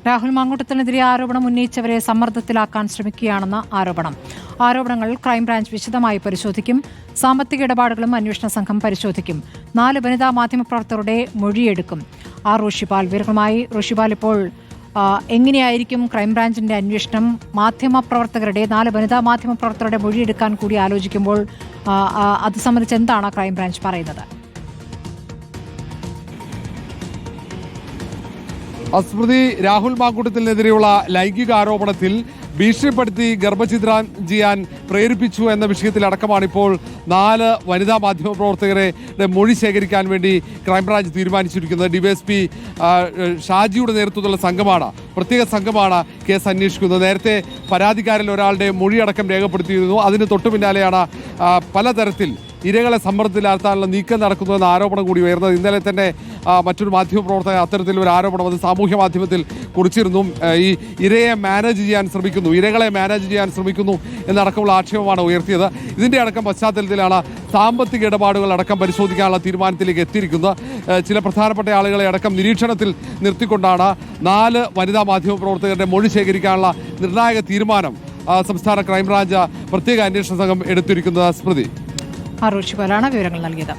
രാഹുൽ മാങ്കൂട്ടത്തിനെതിരെ ആരോപണം ഉന്നയിച്ചവരെ സമ്മർദ്ദത്തിലാക്കാൻ ശ്രമിക്കുകയാണെന്ന ആരോപണങ്ങൾ ക്രൈംബ്രാഞ്ച് വിശദമായി പരിശോധിക്കും. സാമ്പത്തിക ഇടപാടുകളും അന്വേഷണ സംഘം പരിശോധിക്കും. 4 വനിതാ മാധ്യമപ്രവർത്തകരുടെ മൊഴിയെടുക്കും. റോഷിപാൽ വിവരങ്ങളുമായി. റോഷിപാൽ, ഇപ്പോൾ എങ്ങനെയായിരിക്കും ക്രൈംബ്രാഞ്ചിന്റെ അന്വേഷണം? 4 വനിതാ മാധ്യമപ്രവർത്തകരുടെ മൊഴിയെടുക്കാൻ കൂടി ആലോചിക്കുമ്പോൾ അത് സംബന്ധിച്ച് എന്താണ് ക്രൈംബ്രാഞ്ച് പറയുന്നത്? സ്മൃതി, രാഹുൽ മാങ്കൂട്ടത്തിനെതിരെയുള്ള ലൈംഗിക ആരോപണത്തിൽ ഭീഷണിപ്പെടുത്തി ഗർഭഛിദ്രം ചെയ്യാൻ പ്രേരിപ്പിച്ചു എന്ന വിഷയത്തിലടക്കമാണ് ഇപ്പോൾ 4 വനിതാ മാധ്യമപ്രവർത്തകരുടെ മൊഴി ശേഖരിക്കാൻ വേണ്ടി ക്രൈംബ്രാഞ്ച് തീരുമാനിച്ചിരിക്കുന്നത്. ഡിവൈഎസ്പി ഷാജിയുടെ നേതൃത്വത്തിലുള്ള പ്രത്യേക സംഘമാണ് കേസ് അന്വേഷിക്കുന്നത്. നേരത്തെ പരാതിക്കാരിൽ ഒരാളുടെ മൊഴിയടക്കം രേഖപ്പെടുത്തിയിരുന്നു. അതിന് തൊട്ടു പിന്നാലെയാണ് പലതരത്തിൽ ഇരകളെ സമ്മർദ്ദത്തിലാഴ്ത്താനുള്ള നീക്കം നടക്കുന്നതെന്ന ആരോപണം കൂടി ഉയർന്നത്. ഇന്നലെ തന്നെ മറ്റൊരു മാധ്യമപ്രവർത്തകൻ അത്തരത്തിലൊരു ആരോപണം അത് സാമൂഹ്യ മാധ്യമത്തിൽ കുറിച്ചിരുന്നു. ഈ ഇരകളെ മാനേജ് ചെയ്യാൻ ശ്രമിക്കുന്നു എന്നടക്കമുള്ള ആക്ഷേപമാണ് ഉയർത്തിയത്. ഇതിൻ്റെ അടക്കം പശ്ചാത്തലത്തിലാണ് സാമ്പത്തിക ഇടപാടുകൾ അടക്കം പരിശോധിക്കാനുള്ള തീരുമാനത്തിലേക്ക് എത്തിയിരിക്കുന്നത്. ചില പ്രധാനപ്പെട്ട ആളുകളെ അടക്കം നിരീക്ഷണത്തിൽ നിർത്തിക്കൊണ്ടാണ് 4 വനിതാ മാധ്യമപ്രവർത്തകരുടെ മൊഴി ശേഖരിക്കാനുള്ള നിർണായക തീരുമാനം സംസ്ഥാന ക്രൈംബ്രാഞ്ച് പ്രത്യേക അന്വേഷണ സംഘം എടുത്തിരിക്കുന്നത്. സ്മൃതി, റോഷിപാലാണ് വിവരങ്ങൾ നൽകിയത്.